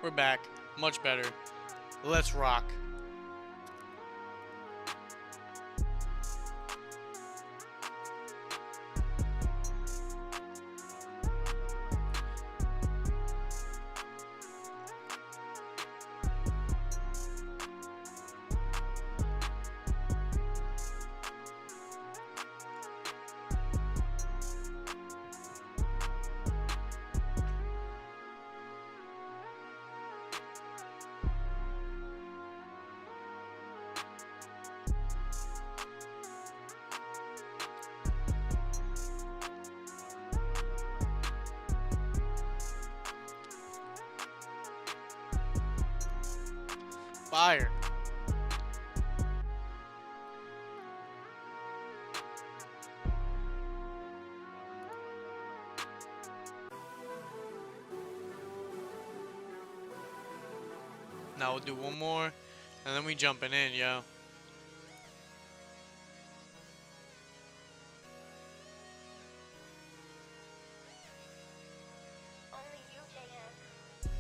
We're back. Much better. Let's rock. Fire. Now we'll do one more, and then we jumping in, yo. Only you, JM.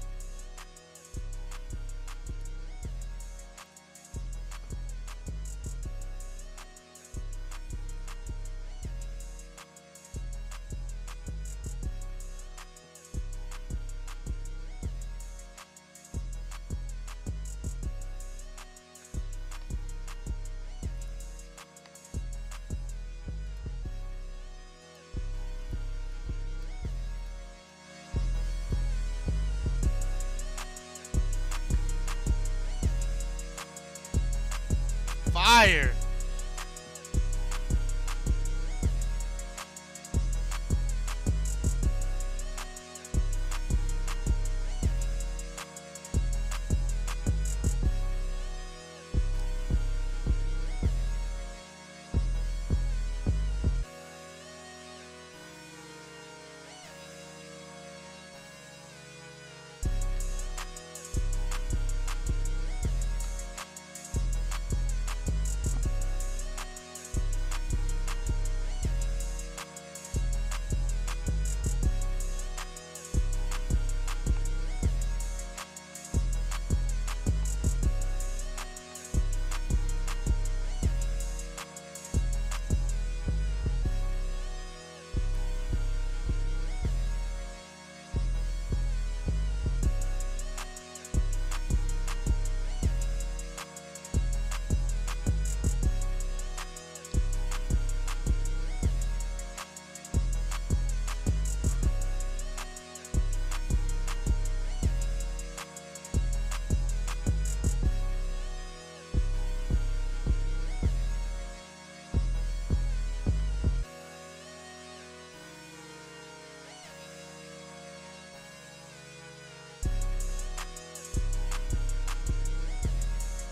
Fire.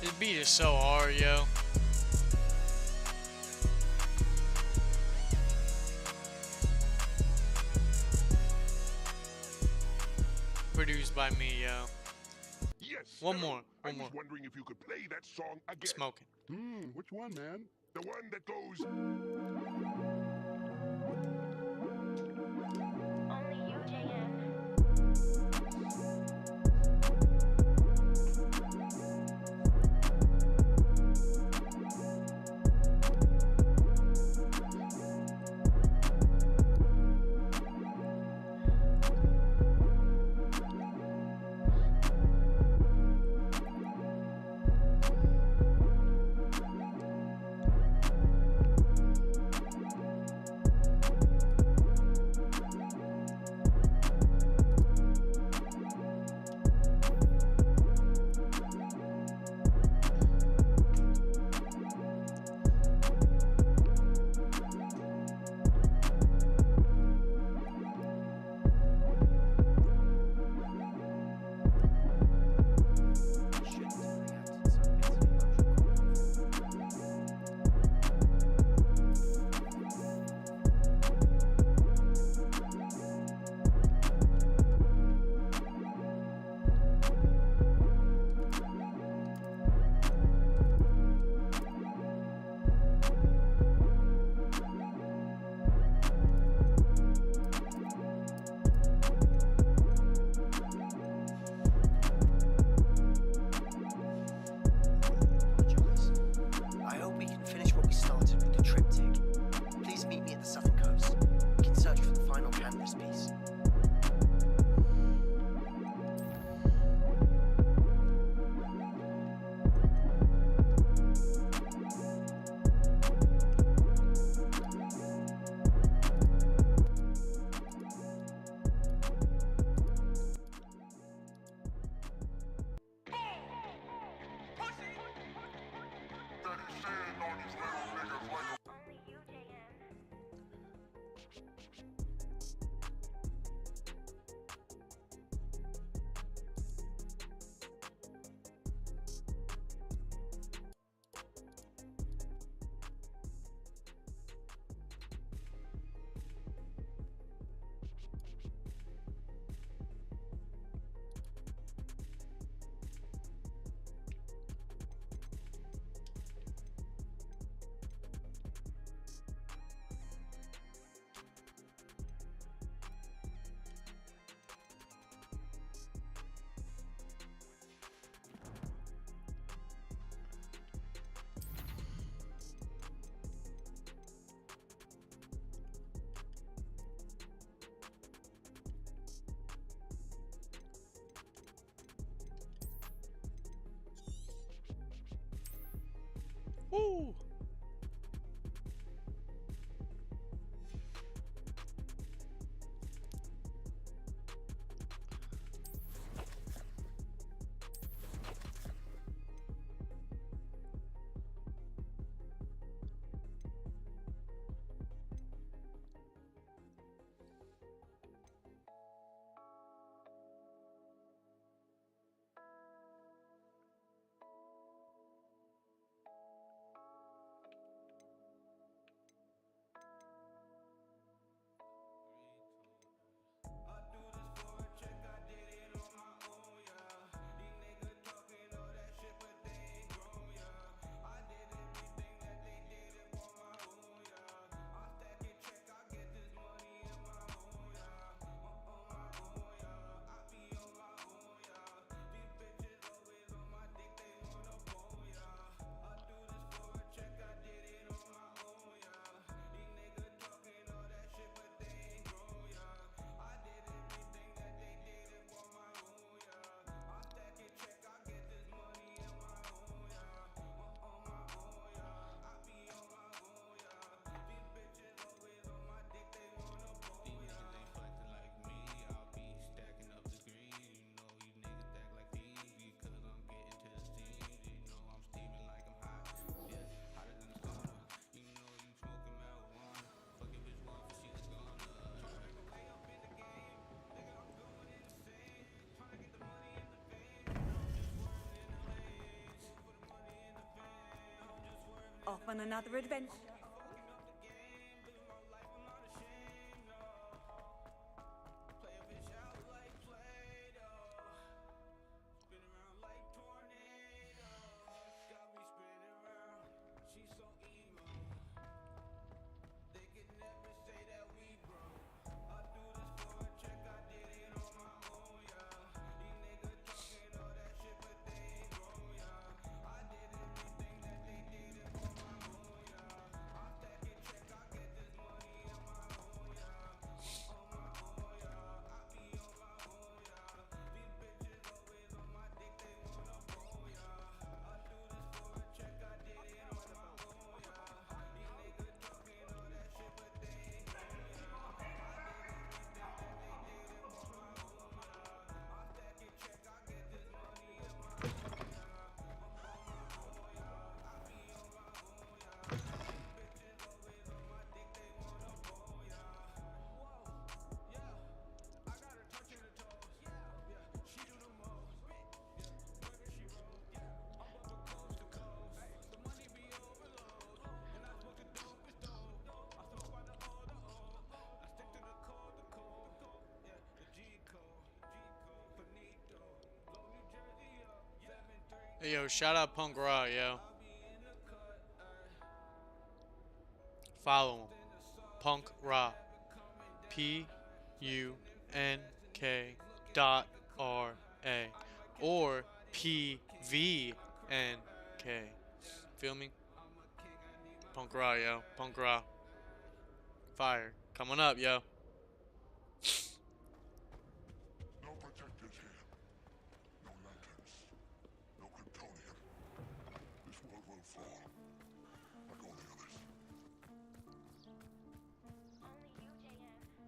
This beat is so hard, yo. Produced by me, yo. Yes. One hello. more. I One more. was wondering if you could play that song again. Smoking. Which one, man? The one that goes. Only you, JM. Woo! Off on another adventure. Hey, yo, shout out Punk Raw, yo. Follow him. Punk Raw. PUNK.RA. Or PVNK. Feel me? Punk Raw, yo. Punk Raw. Fire. Coming up, yo. No protectors here. No lanterns. No Kryptonian. This world will fall. Like all the others. Only you, JM.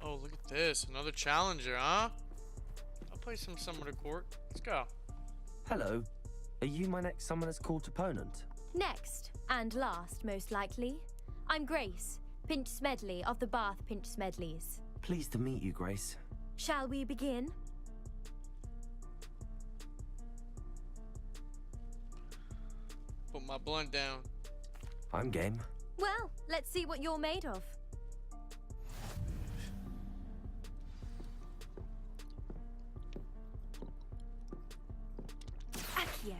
Oh, look at this. Another challenger, huh? I'll play some Summer to Court. Let's go. Hello. Are you my next Summoner's Court opponent? Next, and last most likely, I'm Grace, Pinch Smedley of the Bath Pinch Smedleys. Pleased to meet you, Grace. Shall we begin? Put my blunt down. I'm game. Well, let's see what you're made of. Accio.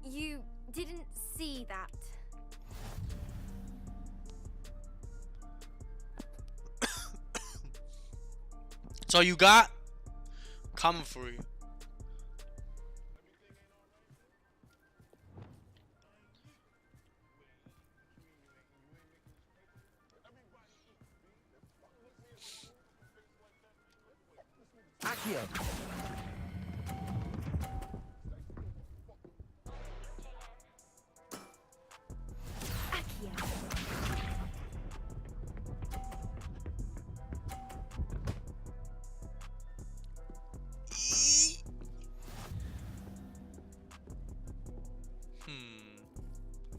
You didn't see that. That's all you got? Coming for you. Accio. Accio.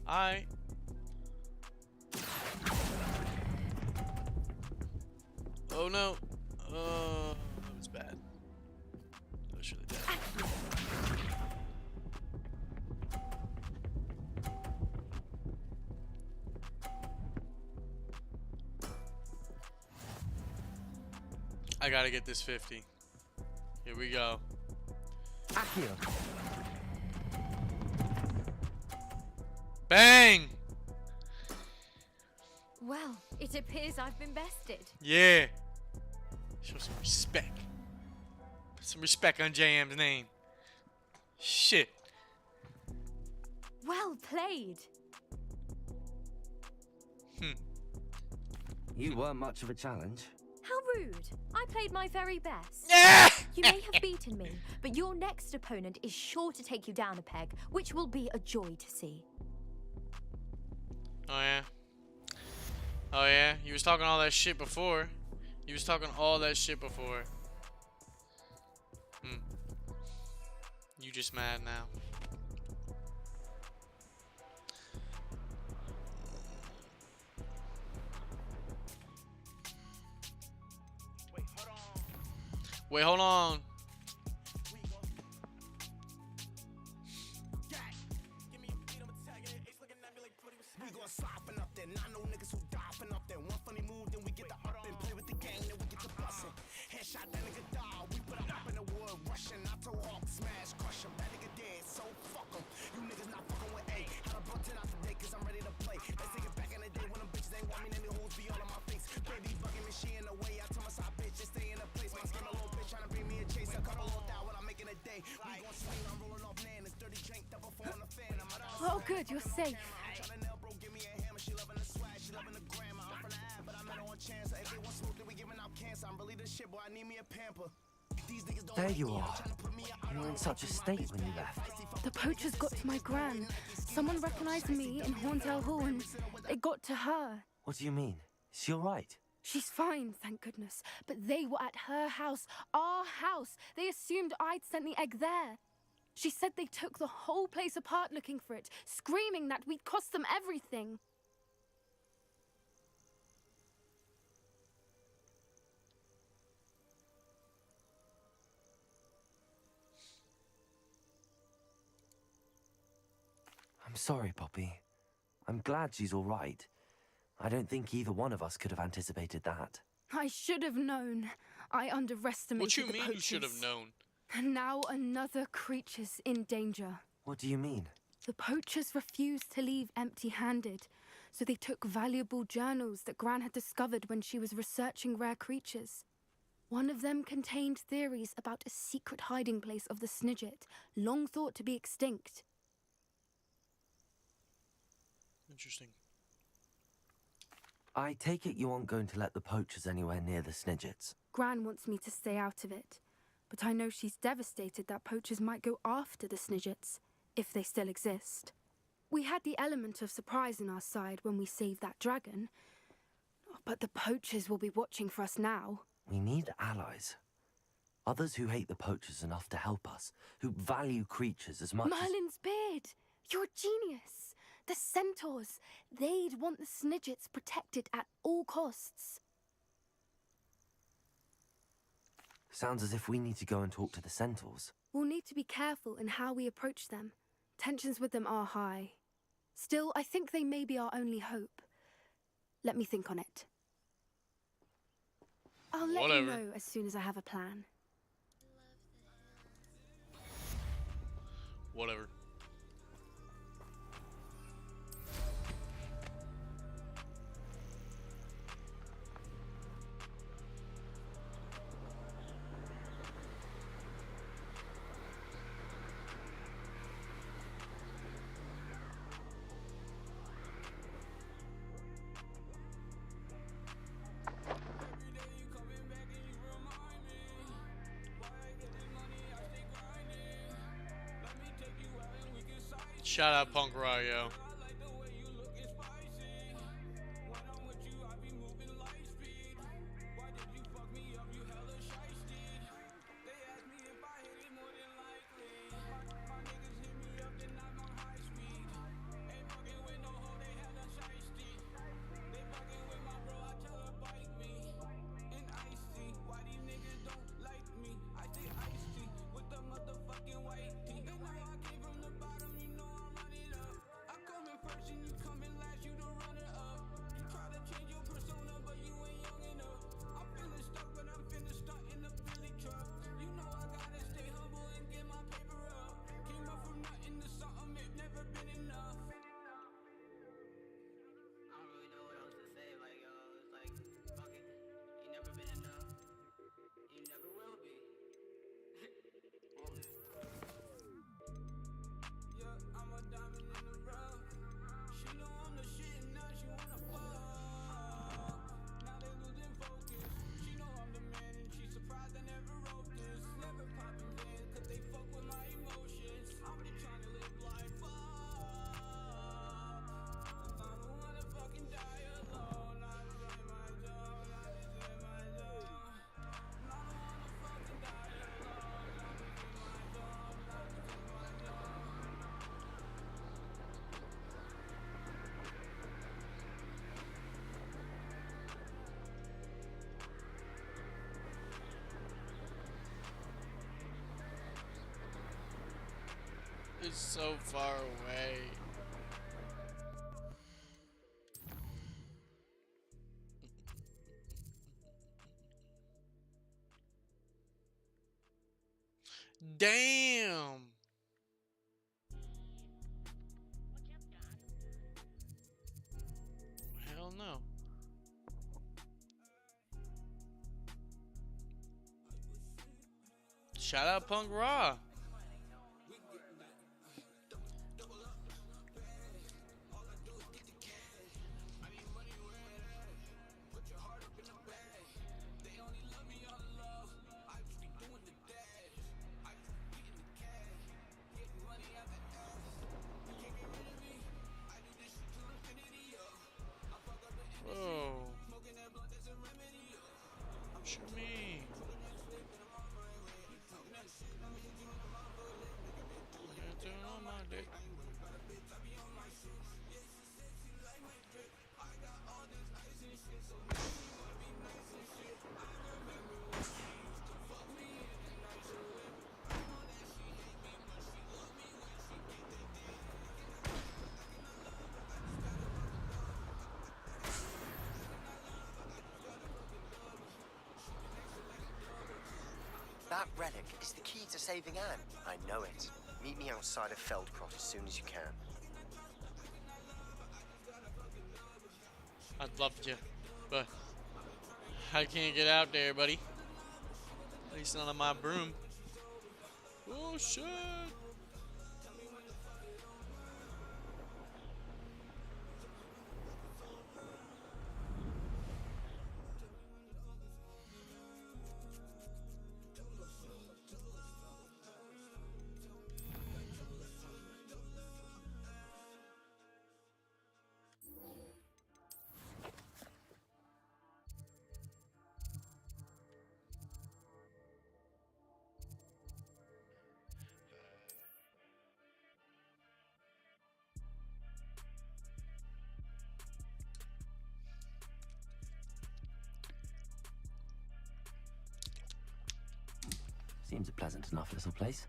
Alright. Oh no. That was bad. That was really bad. I gotta get this 50. Here we go. Accio. Bang! Well, it appears I've been bested. Yeah. Show some respect. Put some respect on JM's name. Shit. Well played. You weren't much of a challenge. How rude. I played my very best. Yeah! You may have beaten me, but your next opponent is sure to take you down a peg, which will be a joy to see. Oh yeah. Oh yeah. You was talking all that shit before. You was talking all that shit before. You just mad now. Wait, hold on. We gon' slopping up there, not no niggas who dopping up there. One funny move, then we get the up and play with the gang, then we get the bussin'. Headshot that nigga dog, we put him up in the wood, rushing. I told Hawk, smash, crush him. That nigga dead, so fuck him. You niggas not fucking with A. Had a brought 10 out today, cause I'm ready to play. Let's take it back in the day when them bitches ain't want me, then the hoes be all on my face. Baby bugging me, she in the way. I tell my side bitch, just stay in the place. My skin a little bitch, trying to bring me a chase. A couple on that, what I'm making a day. We gon' swing, I'm rolling off bananas. Dirty drink, double four on the fan. I'm out of Oh, good, you're safe. tryna nail, bro, give me a hammer. She loving the swag, she loving the grammar. I'm from the ad, but I met her on chance. If they want smoke, then we giving out cancer. I'm really the shit, boy. I need me a pamper. These niggas don't There like you me. I'm are. tryna put me out. You were in such a state when you left. The poachers got to my gran. Someone recognized me in Horntail Hall and they got to her. What do you mean? Is she alright? She's fine, thank goodness. But they were at her house, our house. They assumed I'd sent the egg there. She said they took the whole place apart looking for it, screaming that we'd cost them everything. I'm sorry, Poppy. I'm glad she's alright. I don't think either one of us could have anticipated that. I should have known. I underestimated What you the mean poachers. you should have known? And now another creature's in danger. What do you mean? The poachers refused to leave empty-handed, so they took valuable journals that Gran had discovered when she was researching rare creatures. One of them contained theories about a secret hiding place of the Snidget, long thought to be extinct. Interesting. I take it you aren't going to let the poachers anywhere near the Snidgets. Gran wants me to stay out of it, but I know she's devastated that poachers might go after the Snidgets, if they still exist. We had the element of surprise on our side when we saved that dragon, but the poachers will be watching for us now. We need allies. Others who hate the poachers enough to help us, who value creatures as much as... Merlin's beard! You're a genius! The centaurs! They'd want the Snidgets protected at all costs. Sounds as if we need to go and talk to the centaurs. We'll need to be careful in how we approach them. Tensions with them are high. Still, I think they may be our only hope. Let me think on it. I'll let you know as soon as I have a plan. Whatever. Shout out Punk Rock, yo. It's so far away. Damn. Hell no. Shout out Punk Raw. Whoa. Shoot me. On my dick. That relic is the key to saving Anne. I know it. Meet me outside of Feldcroft as soon as you can. I'd love to, but I can't get out there, buddy. At least not on my broom. Oh shit! Seems a pleasant enough little place.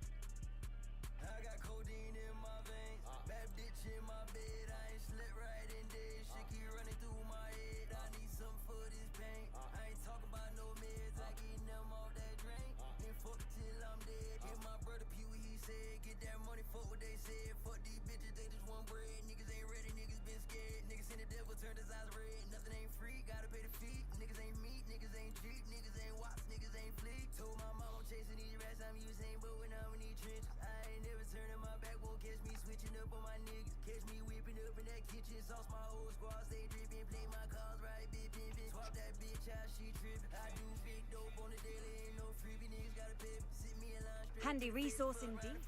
Handy resource indeed.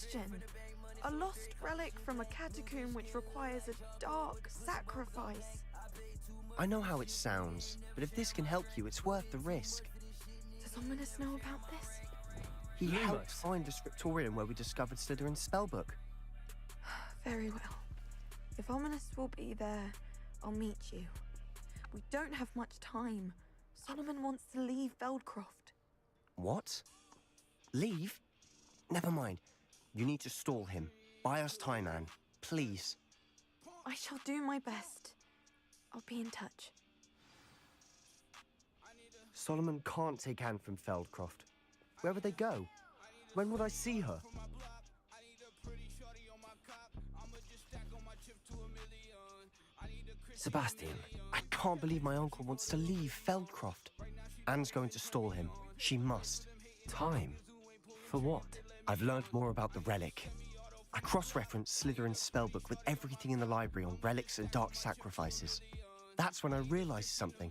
question. A lost relic from a catacomb which requires a dark sacrifice. I know how it sounds, but if this can help you, it's worth the risk. Does Ominous know about this? He helped find the scriptorium where we discovered Slytherin's spellbook. Very well. If Ominous will be there, I'll meet you. We don't have much time. Solomon wants to leave Feldcroft. What? Leave? Never mind. You need to stall him. Buy us time, Anne. Please. I shall do my best. I'll be in touch. Solomon can't take Anne from Feldcroft. Where would they go? When would I see her? Sebastian, I can't believe my uncle wants to leave Feldcroft. Anne's going to stall him. She must. time? For what? I've learned more about the relic. I cross-referenced Slytherin's spellbook with everything in the library on relics and dark sacrifices. That's when I realized something.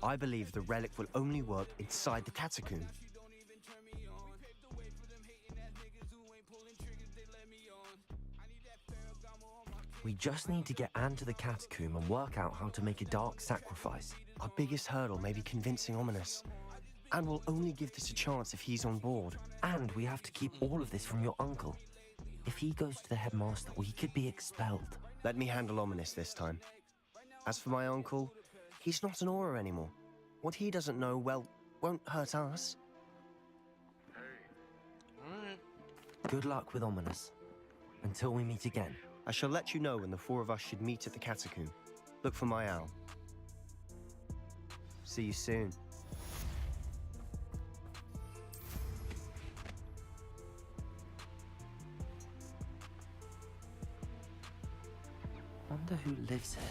I believe the relic will only work inside the catacomb. We just need to get Anne to the catacomb and work out how to make a dark sacrifice. Our biggest hurdle may be convincing Ominous. And we'll only give this a chance if he's on board. And we have to keep all of this from your uncle. If he goes to the headmaster, we could be expelled. Let me handle Ominous this time. As for my uncle, he's not an Auror anymore. What he doesn't know, well, won't hurt us. Alright. Good luck with Ominous. Until we meet again. I shall let you know when the four of us should meet at the catacomb. Look for my owl. See you soon. Wonder who lives here.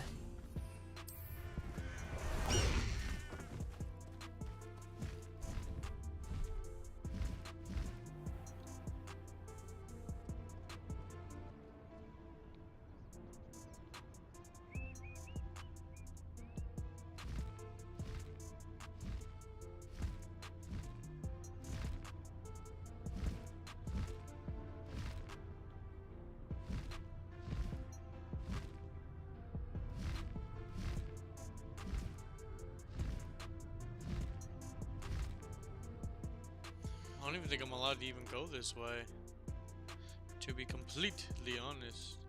I don't even think I'm allowed to even go this way, to be completely honest.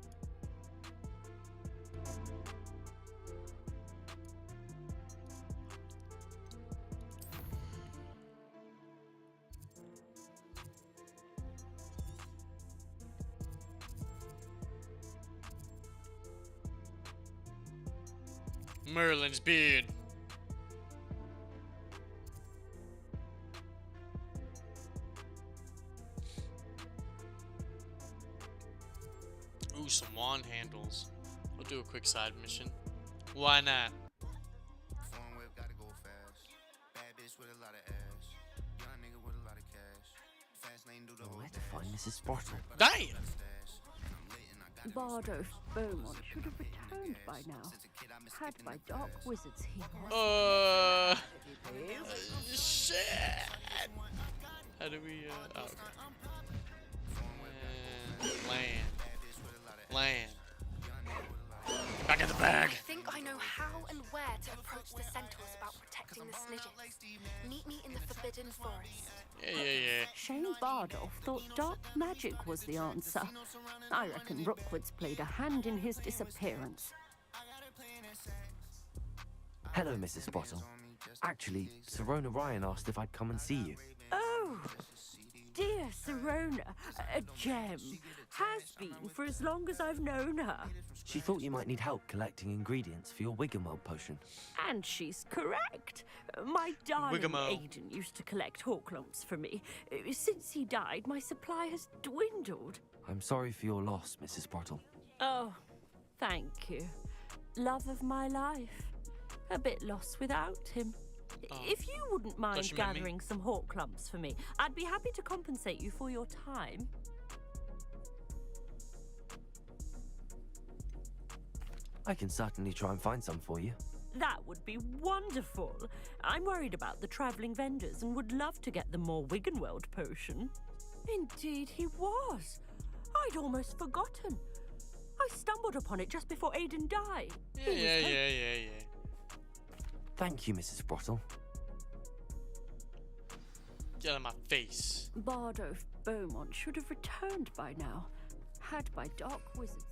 Merlin's beard. Ooh, some wand handles. We'll do a quick side mission. Why not? Foreign whip gotta go fast. Bad bitch with a lot of ass. Young nigga with a lot of cash. Fast lane do the whole Where to find Mrs. Spartle? Damn! Bardo Beaumont should have returned by now. Had my dark wizards here. Shit! How do we, oh, okay. Land. Back in the bag! I think I know how and where to approach the centaurs about protecting the Snidgets. Meet me in the Forbidden Forest. Yeah. Shane Bardolph thought dark magic was the answer. I reckon Rookwood's played a hand in his disappearance. Hello, Mrs. Spartle. Actually, Sirona Ryan asked if I'd come and see you. Oh, dear Sirona, a gem. Has been for as long as I've known her. She thought you might need help collecting ingredients for your Wiggenweld potion. And she's correct. My darling Wigamo. Aiden used to collect Horklumps for me. Since he died, my supply has dwindled. I'm sorry for your loss, Mrs. Spartle. Oh, thank you. Love of my life. A bit lost without him. Oh. If you wouldn't mind she meant me. gathering some Horklumps for me, I'd be happy to compensate you for your time. I can certainly try and find some for you. That would be wonderful. I'm worried about the travelling vendors and would love to get them more Wiggenweld potion. Indeed he was. I'd almost forgotten. I stumbled upon it just before Aiden died. Yeah. Thank you, Mrs. Sprottle. Get out of my face. Bardo Beaumont should have returned by now, had by dark wizards.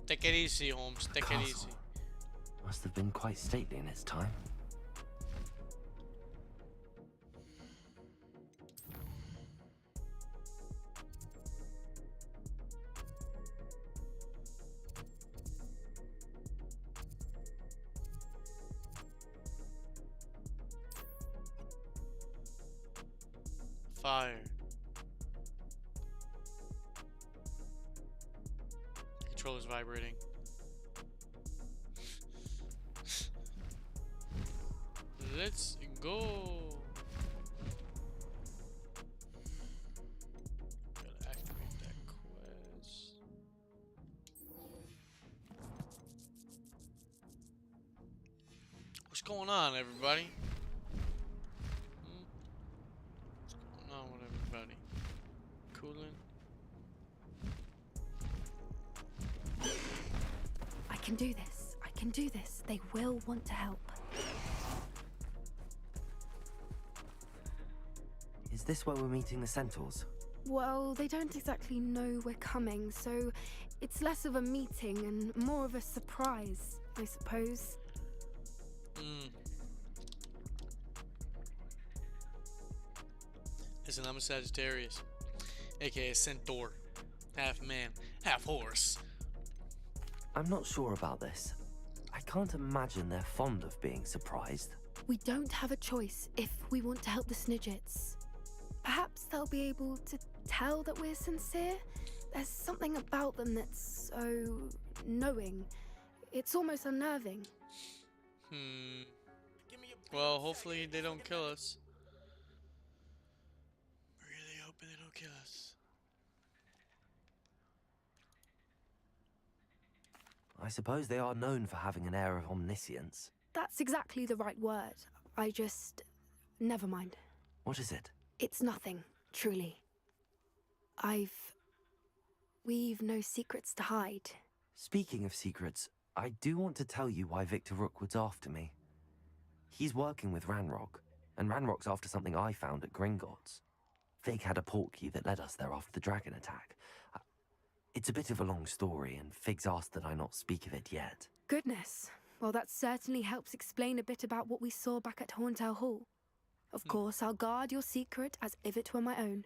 Take it easy, Holmes. Take it easy. Must have been quite stately in its time. Fire. The controller's vibrating. Let's go. Gotta activate that quest. What's going on, everybody? What's going on with everybody? Cooling? I can do this. I can do this. They will want to help. Is this where we're meeting the centaurs? Well, they don't exactly know we're coming, so it's less of a meeting and more of a surprise, I suppose. Listen, I'm a Sagittarius, aka Centaur. Half man, half horse. I'm not sure about this. I can't imagine they're fond of being surprised. We don't have a choice if we want to help the Snidgets. Perhaps they'll be able to tell that we're sincere. There's something about them that's so knowing. It's almost unnerving. Well, hopefully they don't kill us. Really hoping they don't kill us. I suppose they are known for having an air of omniscience. That's exactly the right word. Never mind. What is it? It's nothing, truly. We've no secrets to hide. Speaking of secrets, I do want to tell you why Victor Rookwood's after me. He's working with Ranrock, and Ranrock's after something I found at Gringotts. Fig had a portkey that led us there after the dragon attack. It's a bit of a long story, and Fig's asked that I not speak of it yet. Goodness. Well, that certainly helps explain a bit about what we saw back at Horntail Hall. Of course, I'll guard your secret as if it were my own.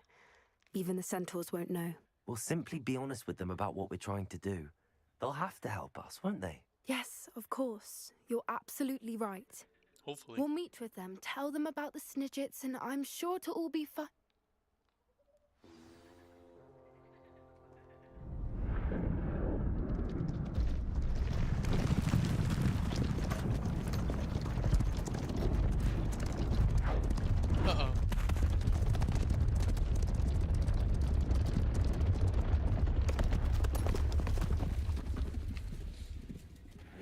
Even the centaurs won't know. We'll simply be honest with them about what we're trying to do. They'll have to help us, won't they? Yes, of course. You're absolutely right. Hopefully. We'll meet with them, tell them about the Snidgets, and I'm sure to all be fine. Uh-oh.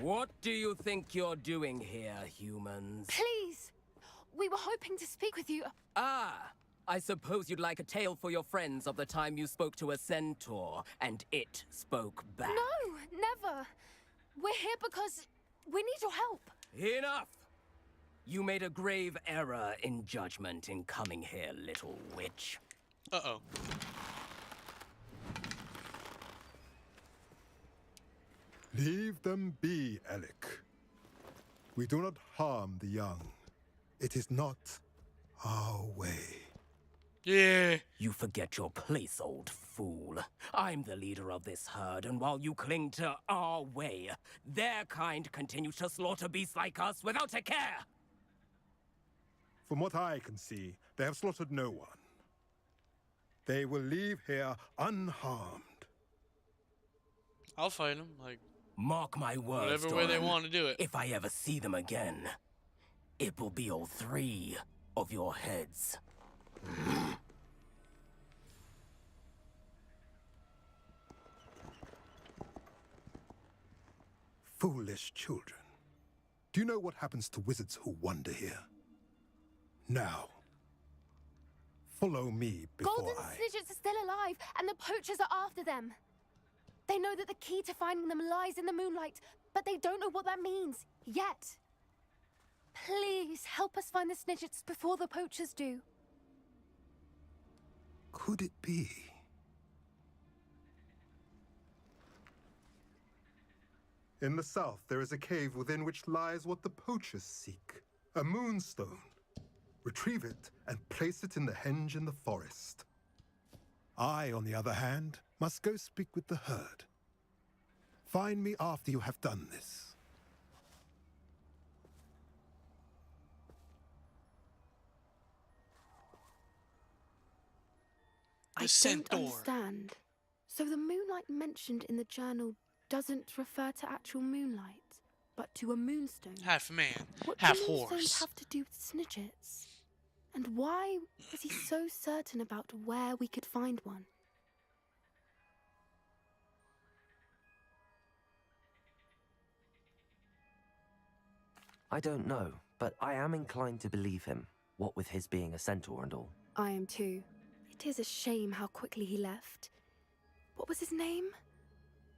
What do you think you're doing here, humans? Please! We were hoping to speak with you. Ah! I suppose you'd like a tale for your friends of the time you spoke to a centaur, and it spoke back. No, never. We're here because we need your help. Enough! You made a grave error in judgment in coming here, little witch. Uh-oh. Leave them be, Alec. We do not harm the young. It is not our way. Yeah. You forget your place, old fool. I'm the leader of this herd, and while you cling to our way, their kind continues to slaughter beasts like us without a care. From what I can see, they have slaughtered no one. They will leave here unharmed. I'll fight them. Like, mark my words, whatever way they Doran. want to do it. If I ever see them again, it will be all 3 of your heads. Foolish children. Do you know what happens to wizards who wander here? Now, follow me before Golden Snidgets are still alive, and the poachers are after them. They know that the key to finding them lies in the moonlight, but they don't know what that means, yet. Please, help us find the Snidgets before the poachers do. Could it be? In the south, there is a cave within which lies what the poachers seek. A moonstone. Retrieve it and place it in the henge in the forest. I, on the other hand, must go speak with the herd. Find me after you have done this. The I centaur. don't understand. So the moonlight mentioned in the journal doesn't refer to actual moonlight, but to a moonstone. Half man, What half do moonstones horse. have to do with Snidgets? And why was he so certain about where we could find one? I don't know, but I am inclined to believe him, what with his being a centaur and all. I am too. It is a shame how quickly he left. What was his name?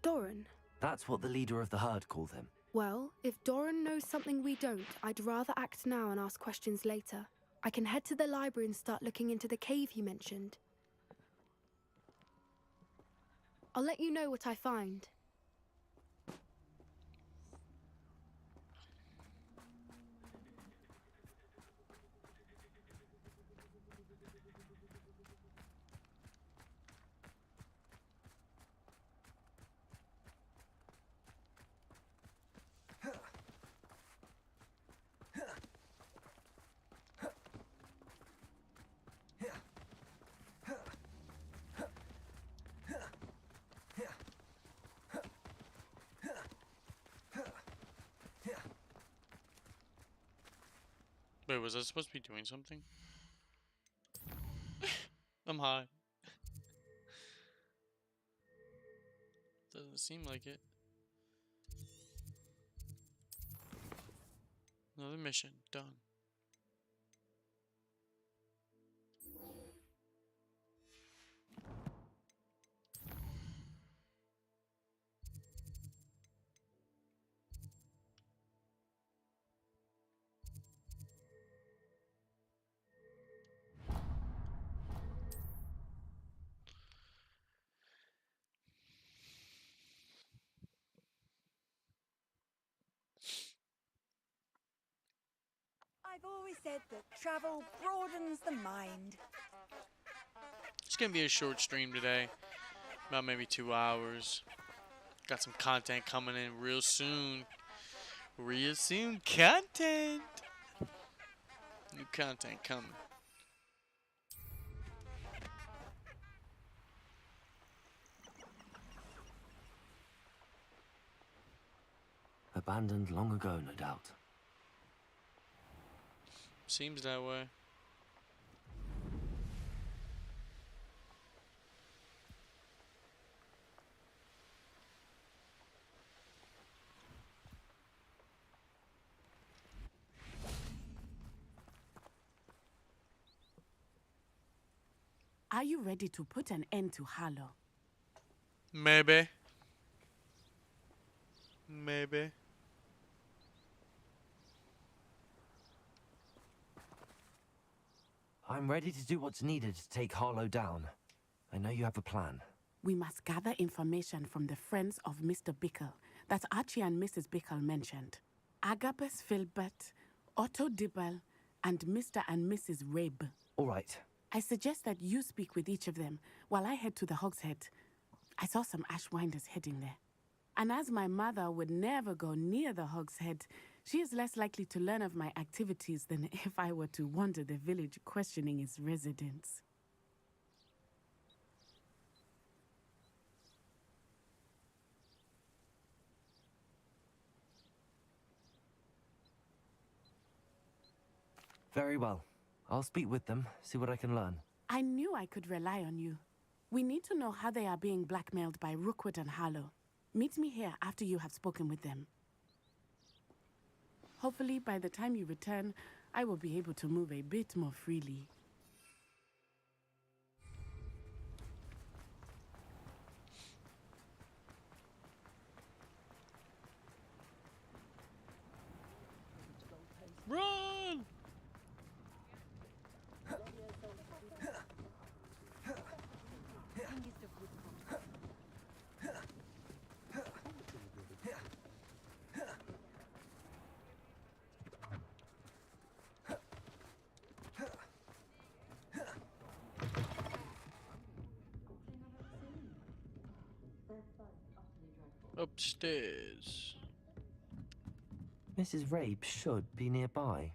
Doran. That's what the leader of the herd called him. Well, if Doran knows something we don't, I'd rather act now and ask questions later. I can head to the library and start looking into the cave you mentioned. I'll let you know what I find. Wait, was I supposed to be doing something? I'm high. Doesn't seem like it. Another mission done. I've always said that travel broadens the mind. It's gonna be a short stream today, about maybe 2 hours. Got some content coming in real soon. Real soon, content. New content coming. Abandoned long ago, no doubt. Seems that way. Are you ready to put an end to Harlow? Maybe. Maybe. I'm ready to do what's needed to take Harlow down. I know you have a plan. We must gather information from the friends of Mr. Bickle that Archie and Mrs. Bickle mentioned. Agabus Filbert, Otto Dibble, and Mr. and Mrs. Rabe. All right. I suggest that you speak with each of them while I head to the Hogshead. I saw some Ashwinders heading there. And as my mother would never go near the Hogshead, she is less likely to learn of my activities than if I were to wander the village questioning its residents. Very well. I'll speak with them, see what I can learn. I knew I could rely on you. We need to know how they are being blackmailed by Rookwood and Harlow. Meet me here after you have spoken with them. Hopefully, by the time you return, I will be able to move a bit more freely. Run! Upstairs. Mrs. Rabe should be nearby.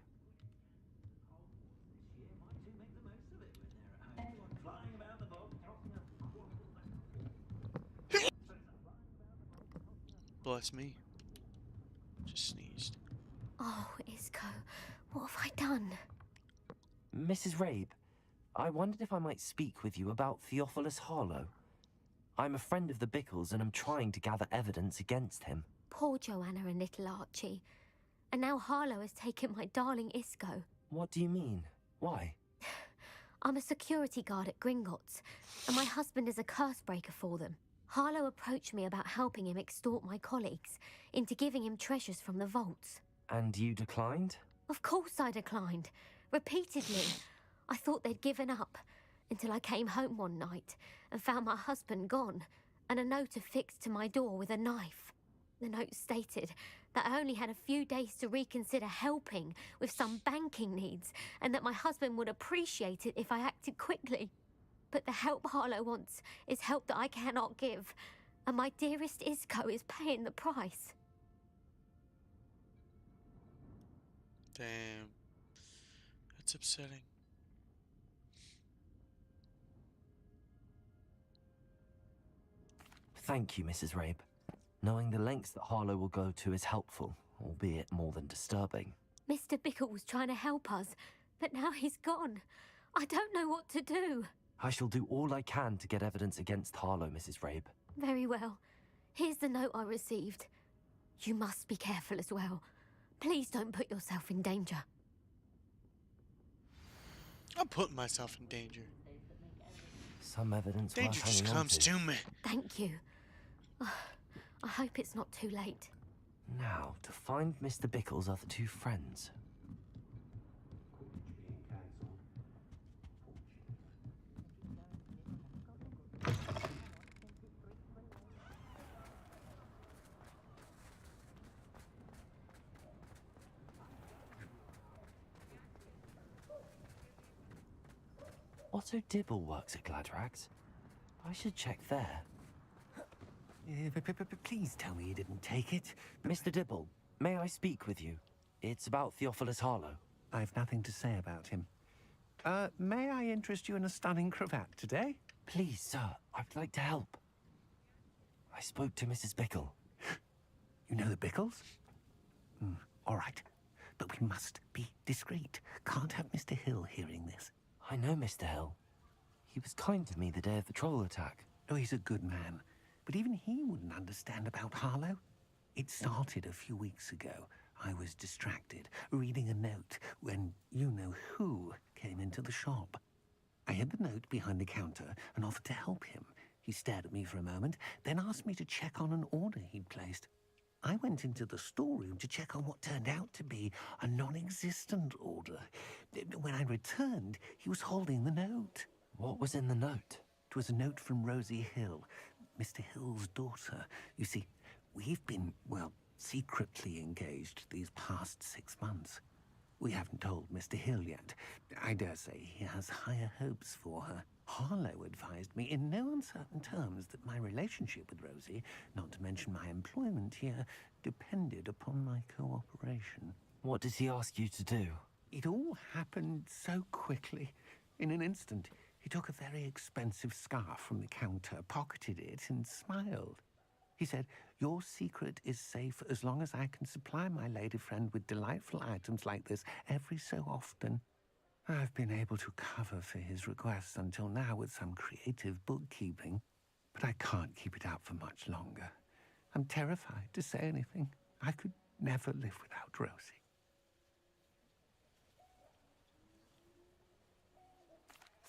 Bless me. Just sneezed. Oh, Isco, what have I done? Mrs. Rabe, I wondered if I might speak with you about Theophilus Harlow. I'm a friend of the Bickles and I'm trying to gather evidence against him. Poor Joanna and little Archie. And now Harlow has taken my darling Isco. What do you mean? Why? I'm a security guard at Gringotts, and my husband is a curse breaker for them. Harlow approached me about helping him extort my colleagues into giving him treasures from the vaults. And you declined? Of course I declined. Repeatedly. I thought they'd given up, until I came home one night and found my husband gone, and a note affixed to my door with a knife. The note stated that I only had a few days to reconsider helping with some banking needs, and that my husband would appreciate it if I acted quickly. But the help Harlow wants is help that I cannot give, and my dearest Isco is paying the price. Damn. That's upsetting. Thank you, Mrs. Rabe. Knowing the lengths that Harlow will go to is helpful, albeit more than disturbing. Mr. Bickle was trying to help us, but now he's gone. I don't know what to do. I shall do all I can to get evidence against Harlow, Mrs. Rabe. Very well. Here's the note I received. You must be careful as well. Please don't put yourself in danger. I'm putting myself in danger. Some evidence Danger worth just hanging on comes to me. Thank you. I hope it's not too late. Now, to find Mr. Bickle's other two friends. Otto Dibble works at Gladrags. I should check there. Please tell me you didn't take it. Mr. Dibble, may I speak with you? It's about Theophilus Harlow. I've nothing to say about him. May I interest you in a stunning cravat today? Please, sir, I'd like to help. I spoke to Mrs. Bickle. You know the Bickles? All right. But we must be discreet. Can't have Mr. Hill hearing this. I know Mr. Hill. He was kind to me the day of the troll attack. Oh, he's a good man. But even he wouldn't understand about Harlow. It started a few weeks ago. I was distracted, reading a note, when you-know-who came into the shop. I hid the note behind the counter and offered to help him. He stared at me for a moment, then asked me to check on an order he'd placed. I went into the storeroom to check on what turned out to be a non-existent order. When I returned, he was holding the note. What was in the note? It was a note from Rosie Hill, Mr. Hill's daughter. You see, we've been, well, secretly engaged these past 6 months. We haven't told Mr. Hill yet. I dare say he has higher hopes for her. Harlow advised me in no uncertain terms that my relationship with Rosie, not to mention my employment here, depended upon my cooperation. What did he ask you to do? It all happened so quickly. In an instant, he took a very expensive scarf from the counter, pocketed it, and smiled. He said, "Your secret is safe as long as I can supply my lady friend with delightful items like this every so often." I've been able to cover for his requests until now with some creative bookkeeping, but I can't keep it up for much longer. I'm terrified to say anything. I could never live without Rosie.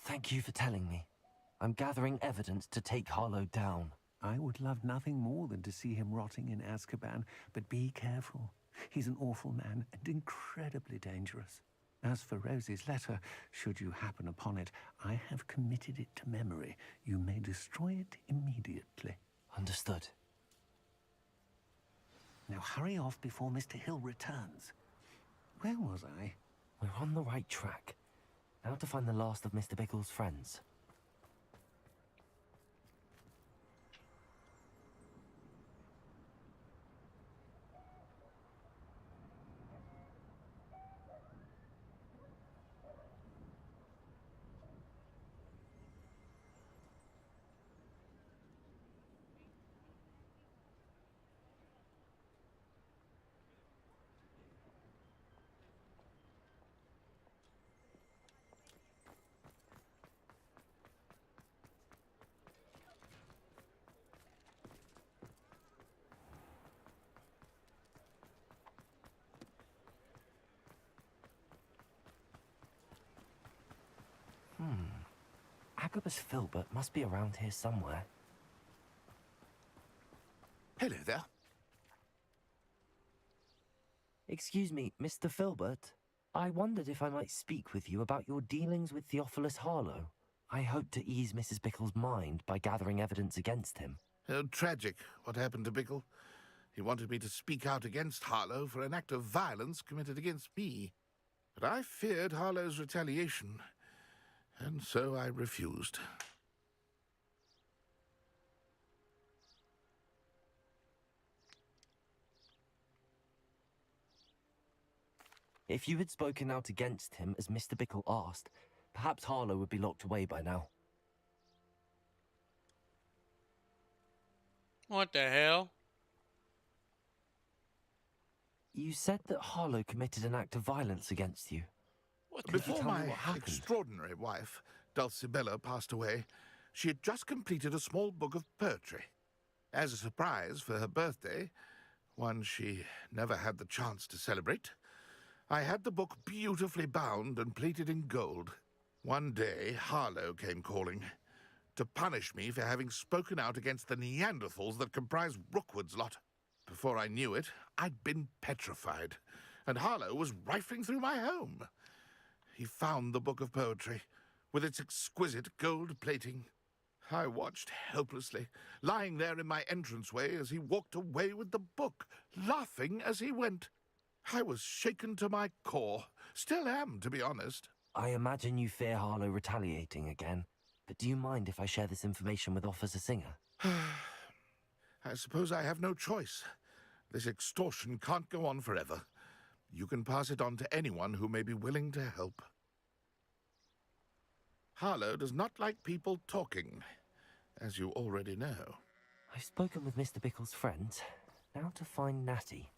Thank you for telling me. I'm gathering evidence to take Harlow down. I would love nothing more than to see him rotting in Azkaban, but be careful. He's an awful man and incredibly dangerous. As for Rosie's letter, should you happen upon it, I have committed it to memory. You may destroy it immediately. Understood. Now hurry off before Mr. Hill returns. Where was I? We're on the right track. Now to find the last of Mr. Bickle's friends. Agabus Filbert must be around here somewhere. Hello there. Excuse me, Mr. Filbert. I wondered if I might speak with you about your dealings with Theophilus Harlow. I hope to ease Mrs. Bickle's mind by gathering evidence against him. Tragic, what happened to Bickle. He wanted me to speak out against Harlow for an act of violence committed against me. But I feared Harlow's retaliation, and so I refused. If you had spoken out against him as Mr. Bickle asked, perhaps Harlow would be locked away by now. What the hell? You said that Harlow committed an act of violence against you. Before my extraordinary wife, Dulcibella, passed away, she had just completed a small book of poetry. As a surprise for her birthday, one she never had the chance to celebrate, I had the book beautifully bound and plated in gold. One day, Harlow came calling to punish me for having spoken out against the Neanderthals that comprise Rookwood's lot. Before I knew it, I'd been petrified, and Harlow was rifling through my home. He found the book of poetry, with its exquisite gold plating. I watched helplessly, lying there in my entranceway as he walked away with the book, laughing as he went. I was shaken to my core. Still am, to be honest. I imagine you fear Harlow retaliating again, but do you mind if I share this information with Officer Singer? I suppose I have no choice. This extortion can't go on forever. You can pass it on to anyone who may be willing to help. Harlow does not like people talking, as you already know. I've spoken with Mr. Bickle's friends. Now to find Natty.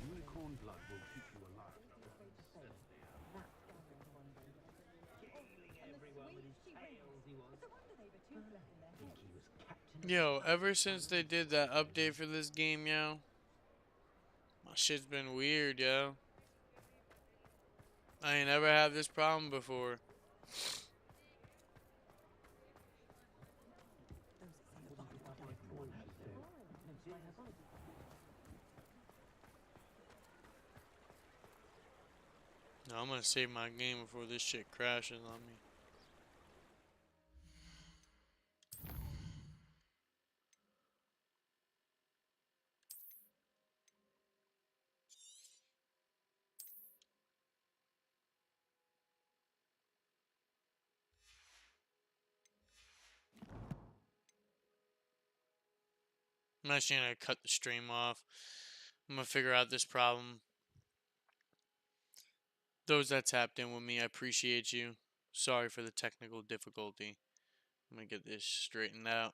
Unicorn blood will keep you alive. Yo, ever since they did that update for this game, yo, my shit's been weird, yo. I ain't never had this problem before. No, I'm gonna save my game before this shit crashes on me. I'm actually gonna cut the stream off. I'm gonna figure out this problem. Those that tapped in with me, I appreciate you. Sorry for the technical difficulty. I'm gonna get this straightened out.